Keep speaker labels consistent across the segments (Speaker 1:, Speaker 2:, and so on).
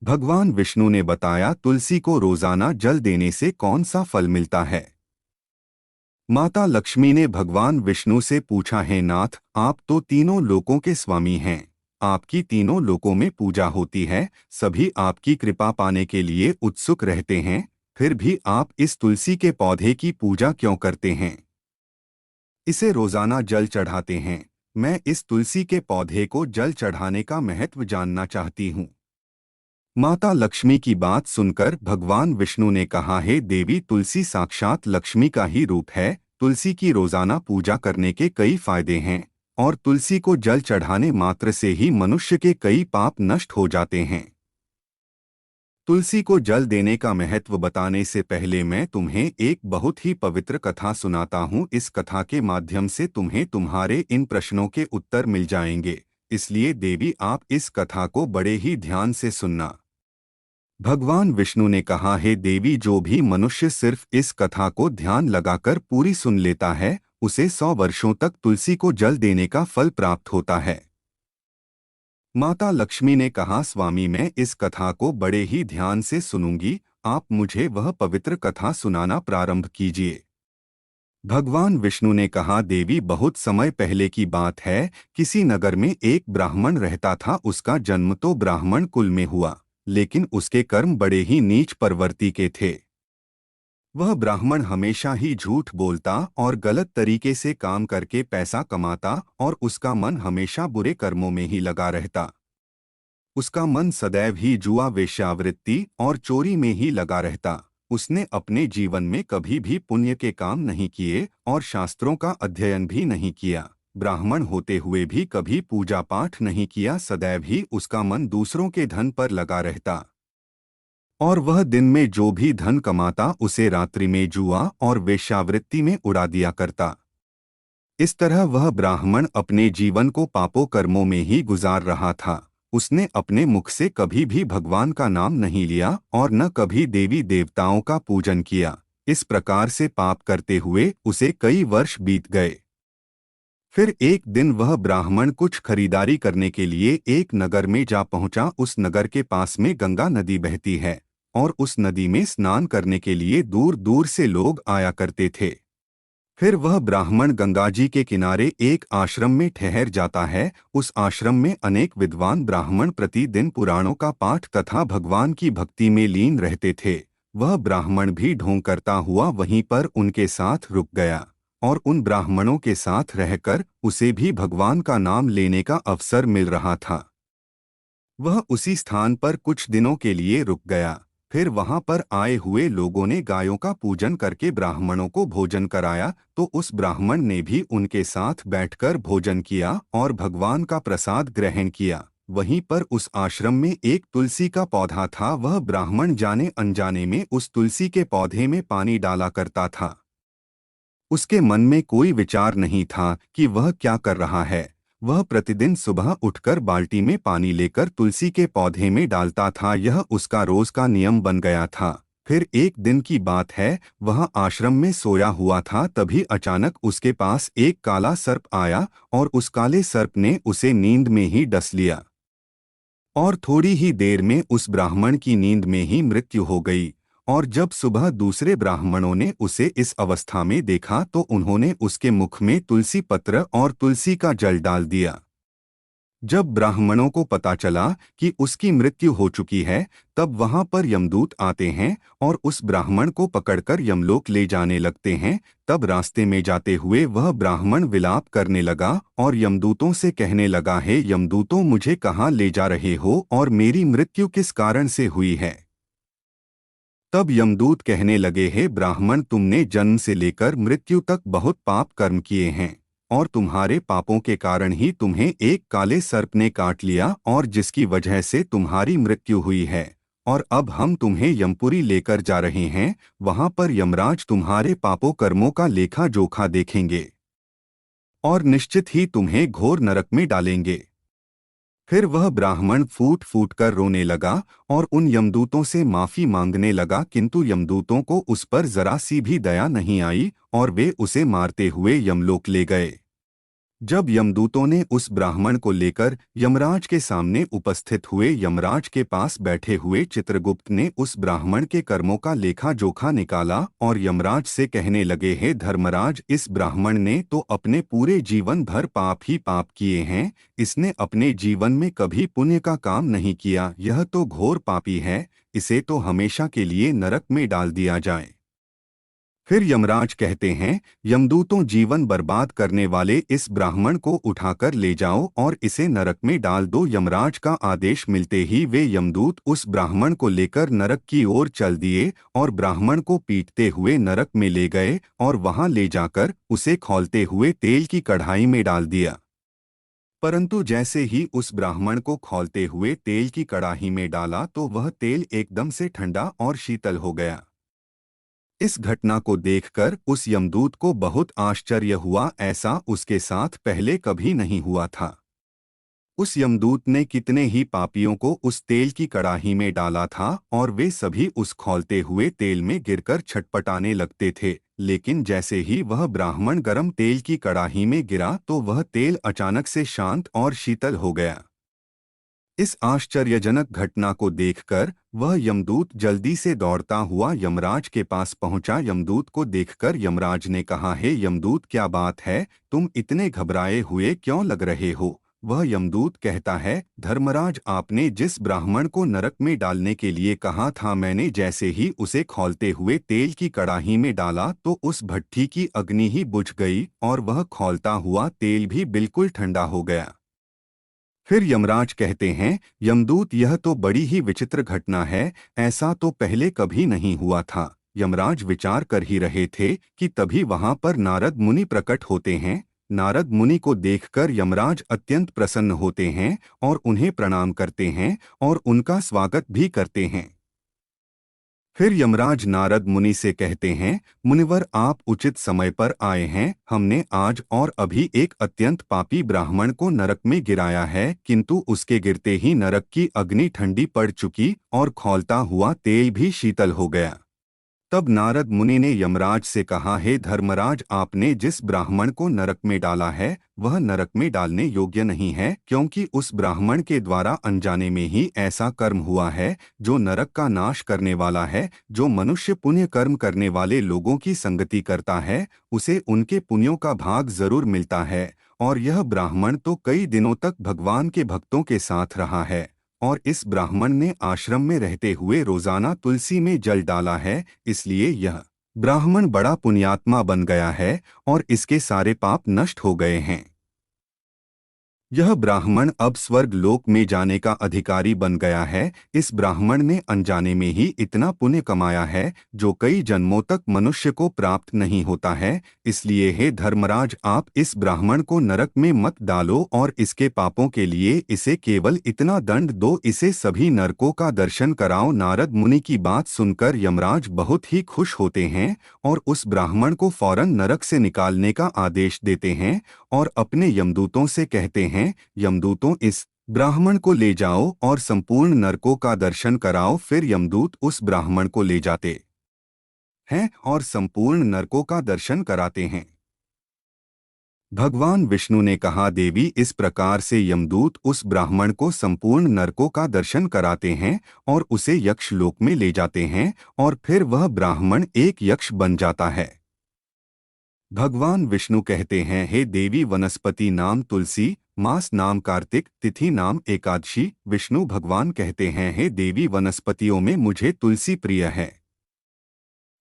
Speaker 1: भगवान विष्णु ने बताया, तुलसी को रोजाना जल देने से कौन सा फल मिलता है। माता लक्ष्मी ने भगवान विष्णु से पूछा, है नाथ, आप तो तीनों लोकों के स्वामी हैं, आपकी तीनों लोकों में पूजा होती है, सभी आपकी कृपा पाने के लिए उत्सुक रहते हैं, फिर भी आप इस तुलसी के पौधे की पूजा क्यों करते हैं, इसे रोजाना जल चढ़ाते हैं। मैं इस तुलसी के पौधे को जल चढ़ाने का महत्व जानना चाहती हूँ। माता लक्ष्मी की बात सुनकर भगवान विष्णु ने कहा, हे देवी, तुलसी साक्षात लक्ष्मी का ही रूप है। तुलसी की रोजाना पूजा करने के कई फायदे हैं और तुलसी को जल चढ़ाने मात्र से ही मनुष्य के कई पाप नष्ट हो जाते हैं। तुलसी को जल देने का महत्व बताने से पहले मैं तुम्हें एक बहुत ही पवित्र कथा सुनाता हूँ। इस कथा के माध्यम से तुम्हें तुम्हारे इन प्रश्नों के उत्तर मिल जाएंगे, इसलिए देवी आप इस कथा को बड़े ही ध्यान से सुनना। भगवान विष्णु ने कहा, हे देवी, जो भी मनुष्य सिर्फ इस कथा को ध्यान लगाकर पूरी सुन लेता है, उसे 100 वर्षों तक तुलसी को जल देने का फल प्राप्त होता है। माता लक्ष्मी ने कहा, स्वामी, मैं इस कथा को बड़े ही ध्यान से सुनूंगी, आप मुझे वह पवित्र कथा सुनाना प्रारंभ कीजिए। भगवान विष्णु ने कहा, देवी, बहुत समय पहले की बात है, किसी नगर में एक ब्राह्मण रहता था। उसका जन्म तो ब्राह्मण कुल में हुआ, लेकिन उसके कर्म बड़े ही नीच प्रवृत्ति के थे। वह ब्राह्मण हमेशा ही झूठ बोलता और गलत तरीके से काम करके पैसा कमाता और उसका मन हमेशा बुरे कर्मों में ही लगा रहता। उसका मन सदैव ही जुआ, वेश्यावृत्ति और चोरी में ही लगा रहता। उसने अपने जीवन में कभी भी पुण्य के काम नहीं किए और शास्त्रों का अध्ययन भी नहीं किया। ब्राह्मण होते हुए भी कभी पूजा पाठ नहीं किया। सदैव ही उसका मन दूसरों के धन पर लगा रहता और वह दिन में जो भी धन कमाता उसे रात्रि में जुआ और वेश्यावृत्ति में उड़ा दिया करता। इस तरह वह ब्राह्मण अपने जीवन को पापों कर्मों में ही गुजार रहा था। उसने अपने मुख से कभी भी भगवान का नाम नहीं लिया और न कभी देवी देवताओं का पूजन किया। इस प्रकार से पाप करते हुए उसे कई वर्ष बीत गए। फिर एक दिन वह ब्राह्मण कुछ खरीदारी करने के लिए एक नगर में जा पहुंचा। उस नगर के पास में गंगा नदी बहती है और उस नदी में स्नान करने के लिए दूर दूर से लोग आया करते थे। फिर वह ब्राह्मण गंगा जी के किनारे एक आश्रम में ठहर जाता है। उस आश्रम में अनेक विद्वान ब्राह्मण प्रतिदिन पुराणों का पाठ तथा भगवान की भक्ति में लीन रहते थे। वह ब्राह्मण भी ढोंग करता हुआ वहीं पर उनके साथ रुक गया और उन ब्राह्मणों के साथ रहकर उसे भी भगवान का नाम लेने का अवसर मिल रहा था। वह उसी स्थान पर कुछ दिनों के लिए रुक गया। फिर वहां पर आए हुए लोगों ने गायों का पूजन करके ब्राह्मणों को भोजन कराया, तो उस ब्राह्मण ने भी उनके साथ बैठकर भोजन किया और भगवान का प्रसाद ग्रहण किया। वहीं पर उस आश्रम में एक तुलसी का पौधा था। वह ब्राह्मण जाने अनजाने में उस तुलसी के पौधे में पानी डाला करता था। उसके मन में कोई विचार नहीं था कि वह क्या कर रहा है। वह प्रतिदिन सुबह उठकर बाल्टी में पानी लेकर तुलसी के पौधे में डालता था। यह उसका रोज का नियम बन गया था। फिर एक दिन की बात है, वह आश्रम में सोया हुआ था, तभी अचानक उसके पास एक काला सर्प आया और उस काले सर्प ने उसे नींद में ही डस लिया और थोड़ी ही देर में उस ब्राह्मण की नींद में ही मृत्यु हो गई। और जब सुबह दूसरे ब्राह्मणों ने उसे इस अवस्था में देखा तो उन्होंने उसके मुख में तुलसी पत्र और तुलसी का जल डाल दिया। जब ब्राह्मणों को पता चला कि उसकी मृत्यु हो चुकी है, तब वहां पर यमदूत आते हैं और उस ब्राह्मण को पकड़कर यमलोक ले जाने लगते हैं। तब रास्ते में जाते हुए वह ब्राह्मण विलाप करने लगा और यमदूतों से कहने लगा, हे यमदूतों, मुझे कहाँ ले जा रहे हो और मेरी मृत्यु किस कारण से हुई है। तब यमदूत कहने लगे, हे ब्राह्मण, तुमने जन्म से लेकर मृत्यु तक बहुत पाप कर्म किए हैं और तुम्हारे पापों के कारण ही तुम्हें एक काले सर्प ने काट लिया और जिसकी वजह से तुम्हारी मृत्यु हुई है। और अब हम तुम्हें यमपुरी लेकर जा रहे हैं। वहां पर यमराज तुम्हारे पापों कर्मों का लेखा जोखा देखेंगे और निश्चित ही तुम्हें घोर नरक में डालेंगे। फिर वह ब्राह्मण फूट फूट कर रोने लगा और उन यमदूतों से माफी मांगने लगा, किंतु यमदूतों को उस पर जरा सी भी दया नहीं आई और वे उसे मारते हुए यमलोक ले गए। जब यमदूतों ने उस ब्राह्मण को लेकर यमराज के सामने उपस्थित हुए, यमराज के पास बैठे हुए चित्रगुप्त ने उस ब्राह्मण के कर्मों का लेखा जोखा निकाला और यमराज से कहने लगे, हे धर्मराज, इस ब्राह्मण ने तो अपने पूरे जीवन भर पाप ही पाप किए हैं। इसने अपने जीवन में कभी पुण्य का काम नहीं किया। यह तो घोर पापी है। इसे तो हमेशा के लिए नरक में डाल दिया जाए। फिर यमराज कहते हैं, यमदूतों, जीवन बर्बाद करने वाले इस ब्राह्मण को उठाकर ले जाओ और इसे नरक में डाल दो। यमराज का आदेश मिलते ही वे यमदूत उस ब्राह्मण को लेकर नरक की ओर चल दिए और ब्राह्मण को पीटते हुए नरक में ले गए और वहां ले जाकर उसे खौलते हुए तेल की कढ़ाई में डाल दिया। परंतु जैसे ही उस ब्राह्मण को खौलते हुए तेल की कढ़ाई में डाला तो वह तेल एकदम से ठंडा और शीतल हो गया। इस घटना को देखकर उस यमदूत को बहुत आश्चर्य हुआ। ऐसा उसके साथ पहले कभी नहीं हुआ था। उस यमदूत ने कितने ही पापियों को उस तेल की कड़ाही में डाला था और वे सभी उस खौलते हुए तेल में गिरकर छटपटाने लगते थे। लेकिन जैसे ही वह ब्राह्मण गर्म तेल की कड़ाही में गिरा तो वह तेल अचानक से शांत और शीतल हो गया। इस आश्चर्यजनक घटना को देखकर वह यमदूत जल्दी से दौड़ता हुआ यमराज के पास पहुंचा। यमदूत को देखकर यमराज ने कहा, हे यमदूत, क्या बात है? तुम इतने घबराए हुए क्यों लग रहे हो? वह यमदूत कहता है, धर्मराज, आपने जिस ब्राह्मण को नरक में डालने के लिए कहा था, मैंने जैसे ही उसे खौलते हुए तेल की कड़ाही में डाला तो उस भट्ठी की अग्नि ही बुझ गई और वह खौलता हुआ तेल भी बिल्कुल ठंडा हो गया। फिर यमराज कहते हैं, यमदूत, यह तो बड़ी ही विचित्र घटना है। ऐसा तो पहले कभी नहीं हुआ था। यमराज विचार कर ही रहे थे कि तभी वहां पर नारद मुनि प्रकट होते हैं। नारद मुनि को देखकर यमराज अत्यंत प्रसन्न होते हैं और उन्हें प्रणाम करते हैं और उनका स्वागत भी करते हैं। फिर यमराज नारद मुनि से कहते हैं, मुनिवर, आप उचित समय पर आए हैं। हमने आज और अभी एक अत्यंत पापी ब्राह्मण को नरक में गिराया है, किंतु उसके गिरते ही नरक की अग्नि ठंडी पड़ चुकी और खौलता हुआ तेल भी शीतल हो गया। तब नारद मुनि ने यमराज से कहा, हे धर्मराज, आपने जिस ब्राह्मण को नरक में डाला है वह नरक में डालने योग्य नहीं है, क्योंकि उस ब्राह्मण के द्वारा अनजाने में ही ऐसा कर्म हुआ है जो नरक का नाश करने वाला है। जो मनुष्य पुण्य कर्म करने वाले लोगों की संगति करता है उसे उनके पुण्यों का भाग जरूर मिलता है, और यह ब्राह्मण तो कई दिनों तक भगवान के भक्तों के साथ रहा है और इस ब्राह्मण ने आश्रम में रहते हुए रोजाना तुलसी में जल डाला है, इसलिए यह ब्राह्मण बड़ा पुण्यात्मा बन गया है और इसके सारे पाप नष्ट हो गए हैं। यह ब्राह्मण अब स्वर्ग लोक में जाने का अधिकारी बन गया है। इस ब्राह्मण ने अनजाने में ही इतना पुण्य कमाया है जो कई जन्मों तक मनुष्य को प्राप्त नहीं होता है। इसलिए हे धर्मराज, आप इस ब्राह्मण को नरक में मत डालो और इसके पापों के लिए इसे केवल इतना दंड दो, इसे सभी नरकों का दर्शन कराओ। नारद मुनि की बात सुनकर यमराज बहुत ही खुश होते हैं और उस ब्राह्मण को फौरन नरक से निकालने का आदेश देते हैं और अपने यमदूतों से कहते हैं, यमदूतों, इस ब्राह्मण को ले जाओ और संपूर्ण नरकों का दर्शन कराओ। फिर यमदूत उस ब्राह्मण को ले जाते हैं और संपूर्ण नरकों का दर्शन कराते हैं। भगवान विष्णु ने कहा, देवी, इस प्रकार से यमदूत उस ब्राह्मण को संपूर्ण नरकों का दर्शन कराते हैं और उसे यक्ष लोक में ले जाते हैं और फिर वह ब्राह्मण एक यक्ष बन जाता है। भगवान विष्णु कहते हैं, हे देवी, वनस्पति नाम तुलसी, मास नाम कार्तिक, तिथि नाम एकादशी। विष्णु भगवान कहते हैं, हे देवी, वनस्पतियों में मुझे तुलसी प्रिय है,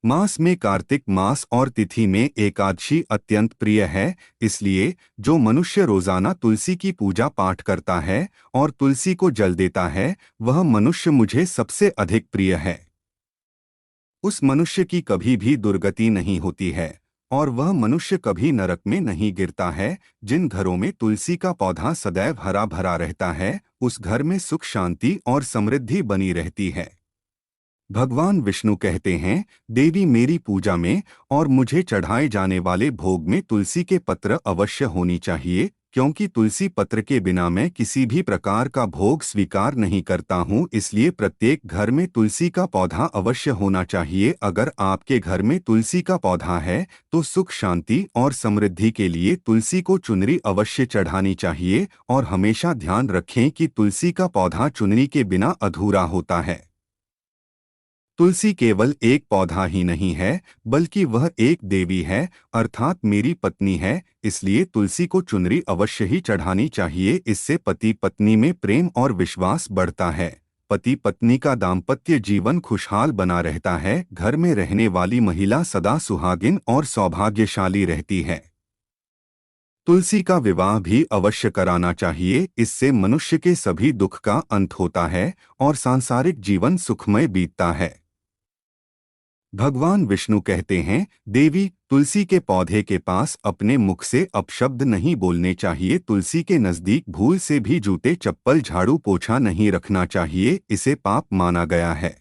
Speaker 1: मास में कार्तिक मास और तिथि में एकादशी अत्यंत प्रिय है। इसलिए जो मनुष्य रोजाना तुलसी की पूजा पाठ करता है और तुलसी को जल देता है वह मनुष्य मुझे सबसे अधिक प्रिय है। उस मनुष्य की कभी भी दुर्गति नहीं होती है और वह मनुष्य कभी नरक में नहीं गिरता है। जिन घरों में तुलसी का पौधा सदैव हरा भरा रहता है उस घर में सुख शांति और समृद्धि बनी रहती है। भगवान विष्णु कहते हैं, देवी, मेरी पूजा में और मुझे चढ़ाए जाने वाले भोग में तुलसी के पत्र अवश्य होनी चाहिए। क्योंकि तुलसी पत्र के बिना मैं किसी भी प्रकार का भोग स्वीकार नहीं करता हूँ, इसलिए प्रत्येक घर में तुलसी का पौधा अवश्य होना चाहिए। अगर आपके घर में तुलसी का पौधा है तो सुख शांति और समृद्धि के लिए तुलसी को चुनरी अवश्य चढ़ानी चाहिए, और हमेशा ध्यान रखें कि तुलसी का पौधा चुनरी के बिना अधूरा होता है। तुलसी केवल एक पौधा ही नहीं है, बल्कि वह एक देवी है, अर्थात मेरी पत्नी है। इसलिए तुलसी को चुनरी अवश्य ही चढ़ानी चाहिए। इससे पति पत्नी में प्रेम और विश्वास बढ़ता है। पति पत्नी का दाम्पत्य जीवन खुशहाल बना रहता है। घर में रहने वाली महिला सदा सुहागिन और सौभाग्यशाली रहती है। तुलसी का विवाह भी अवश्य कराना चाहिए। इससे मनुष्य के सभी दुख का अंत होता है और सांसारिक जीवन सुखमय बीतता है। भगवान विष्णु कहते हैं, देवी, तुलसी के पौधे के पास अपने मुख से अपशब्द नहीं बोलने चाहिए। तुलसी के नजदीक भूल से भी जूते चप्पल झाड़ू पोछा नहीं रखना चाहिए, इसे पाप माना गया है।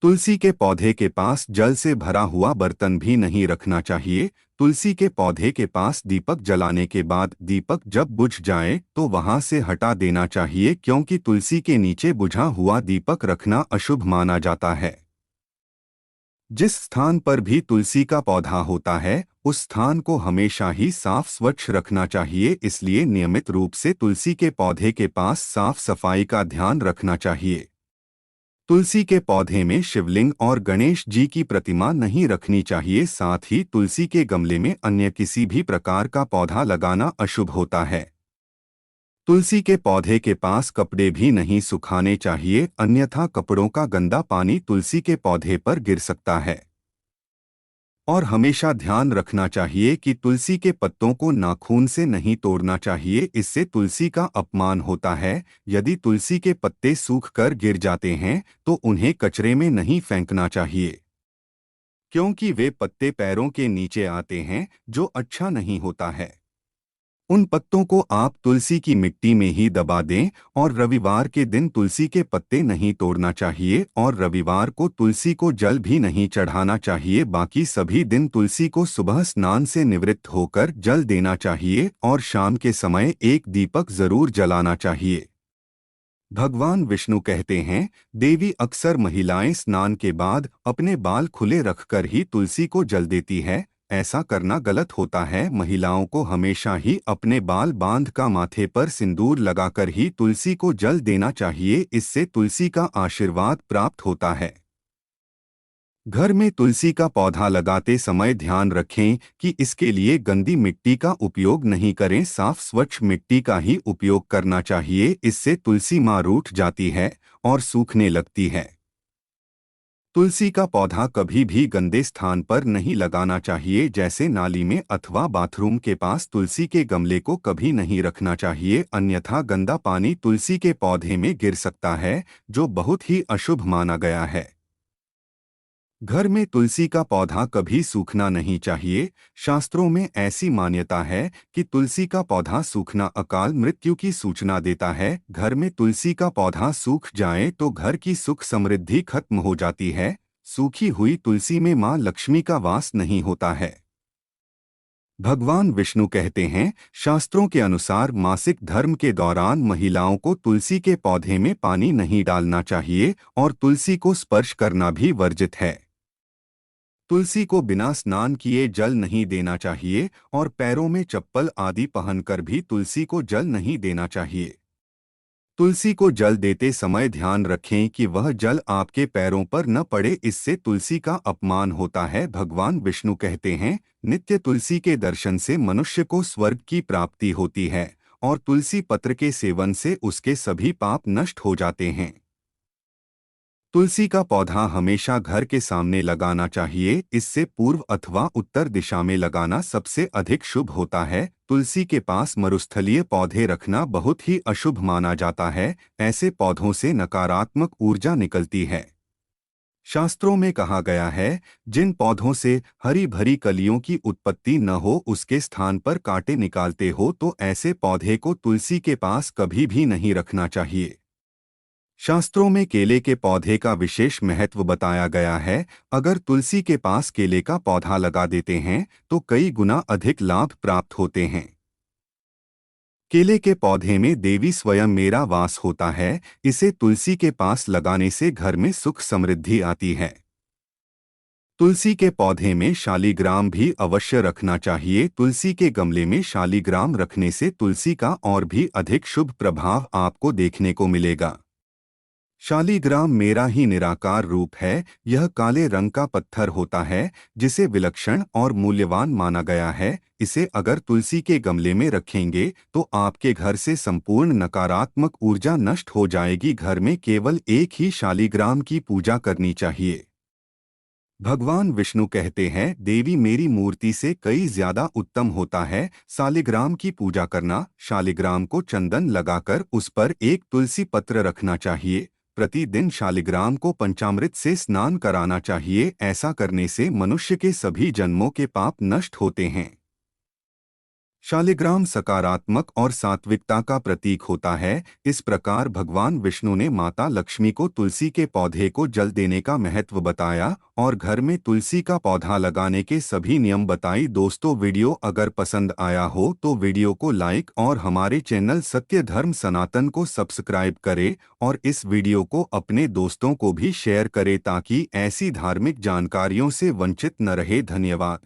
Speaker 1: तुलसी के पौधे के पास जल से भरा हुआ बर्तन भी नहीं रखना चाहिए। तुलसी के पौधे के पास दीपक जलाने के बाद दीपक जब बुझ जाए तो वहां से हटा देना चाहिए, क्योंकि तुलसी के नीचे बुझा हुआ दीपक रखना अशुभ माना जाता है। जिस स्थान पर भी तुलसी का पौधा होता है उस स्थान को हमेशा ही साफ स्वच्छ रखना चाहिए। इसलिए नियमित रूप से तुलसी के पौधे के पास साफ सफाई का ध्यान रखना चाहिए। तुलसी के पौधे में शिवलिंग और गणेश जी की प्रतिमा नहीं रखनी चाहिए। साथ ही तुलसी के गमले में अन्य किसी भी प्रकार का पौधा लगाना अशुभ होता है। तुलसी के पौधे के पास कपड़े भी नहीं सुखाने चाहिए, अन्यथा कपड़ों का गंदा पानी तुलसी के पौधे पर गिर सकता है। और हमेशा ध्यान रखना चाहिए कि तुलसी के पत्तों को नाखून से नहीं तोड़ना चाहिए, इससे तुलसी का अपमान होता है। यदि तुलसी के पत्ते सूख कर गिर जाते हैं तो उन्हें कचरे में नहीं फेंकना चाहिए, क्योंकि वे पत्ते पैरों के नीचे आते हैं, जो अच्छा नहीं होता है। उन पत्तों को आप तुलसी की मिट्टी में ही दबा दें। और रविवार के दिन तुलसी के पत्ते नहीं तोड़ना चाहिए, और रविवार को तुलसी को जल भी नहीं चढ़ाना चाहिए। बाकी सभी दिन तुलसी को सुबह स्नान से निवृत्त होकर जल देना चाहिए और शाम के समय एक दीपक जरूर जलाना चाहिए। भगवान विष्णु कहते हैं, देवी, अक्सर महिलाएं स्नान के बाद अपने बाल खुले रखकर ही तुलसी को जल देती है। ऐसा करना गलत होता है। महिलाओं को हमेशा ही अपने बाल बांध का माथे पर सिंदूर लगाकर ही तुलसी को जल देना चाहिए, इससे तुलसी का आशीर्वाद प्राप्त होता है। घर में तुलसी का पौधा लगाते समय ध्यान रखें कि इसके लिए गंदी मिट्टी का उपयोग नहीं करें, साफ स्वच्छ मिट्टी का ही उपयोग करना चाहिए। इससे तुलसी माँ रूठ जाती है और सूखने लगती है। तुलसी का पौधा कभी भी गंदे स्थान पर नहीं लगाना चाहिए, जैसे नाली में अथवा बाथरूम के पास। तुलसी के गमले को कभी नहीं रखना चाहिए, अन्यथा गंदा पानी तुलसी के पौधे में गिर सकता है, जो बहुत ही अशुभ माना गया है। घर में तुलसी का पौधा कभी सूखना नहीं चाहिए। शास्त्रों में ऐसी मान्यता है कि तुलसी का पौधा सूखना अकाल मृत्यु की सूचना देता है। घर में तुलसी का पौधा सूख जाए तो घर की सुख समृद्धि खत्म हो जाती है। सूखी हुई तुलसी में मां लक्ष्मी का वास नहीं होता है। भगवान विष्णु कहते हैं, शास्त्रों के अनुसार मासिक धर्म के दौरान महिलाओं को तुलसी के पौधे में पानी नहीं डालना चाहिए और तुलसी को स्पर्श करना भी वर्जित है। तुलसी को बिना स्नान किए जल नहीं देना चाहिए और पैरों में चप्पल आदि पहनकर भी तुलसी को जल नहीं देना चाहिए। तुलसी को जल देते समय ध्यान रखें कि वह जल आपके पैरों पर न पड़े, इससे तुलसी का अपमान होता है। भगवान विष्णु कहते हैं, नित्य तुलसी के दर्शन से मनुष्य को स्वर्ग की प्राप्ति होती है और तुलसी पत्र के सेवन से उसके सभी पाप नष्ट हो जाते हैं। तुलसी का पौधा हमेशा घर के सामने लगाना चाहिए, इससे पूर्व अथवा उत्तर दिशा में लगाना सबसे अधिक शुभ होता है। तुलसी के पास मरुस्थलीय पौधे रखना बहुत ही अशुभ माना जाता है, ऐसे पौधों से नकारात्मक ऊर्जा निकलती है। शास्त्रों में कहा गया है, जिन पौधों से हरी भरी कलियों की उत्पत्ति न हो उसके स्थान पर कांटे निकालते हो, तो ऐसे पौधे को तुलसी के पास कभी भी नहीं रखना चाहिए। शास्त्रों में केले के पौधे का विशेष महत्व बताया गया है। अगर तुलसी के पास केले का पौधा लगा देते हैं तो कई गुना अधिक लाभ प्राप्त होते हैं। केले के पौधे में देवी स्वयं मेरा वास होता है। इसे तुलसी के पास लगाने से घर में सुख समृद्धि आती है। तुलसी के पौधे में शालिग्राम भी अवश्य रखना चाहिए। तुलसी के गमले में शालिग्राम रखने से तुलसी का और भी अधिक शुभ प्रभाव आपको देखने को मिलेगा। शालिग्राम मेरा ही निराकार रूप है। यह काले रंग का पत्थर होता है जिसे विलक्षण और मूल्यवान माना गया है। इसे अगर तुलसी के गमले में रखेंगे तो आपके घर से संपूर्ण नकारात्मक ऊर्जा नष्ट हो जाएगी। घर में केवल एक ही शालिग्राम की पूजा करनी चाहिए। भगवान विष्णु कहते हैं, देवी मेरी मूर्ति से कई ज्यादा उत्तम होता है शालिग्राम की पूजा करना। शालिग्राम को चंदन लगाकर उस पर एक तुलसी पत्र रखना चाहिए। प्रतिदिन शालिग्राम को पंचामृत से स्नान कराना चाहिए। ऐसा करने से मनुष्य के सभी जन्मों के पाप नष्ट होते हैं। शालिग्राम सकारात्मक और सात्विकता का प्रतीक होता है। इस प्रकार भगवान विष्णु ने माता लक्ष्मी को तुलसी के पौधे को जल देने का महत्व बताया और घर में तुलसी का पौधा लगाने के सभी नियम बताई। दोस्तों, वीडियो अगर पसंद आया हो तो वीडियो को लाइक और हमारे चैनल सत्य धर्म सनातन को सब्सक्राइब करें और इस वीडियो को अपने दोस्तों को भी शेयर करें ताकि ऐसी धार्मिक जानकारियों से वंचित न रहे। धन्यवाद।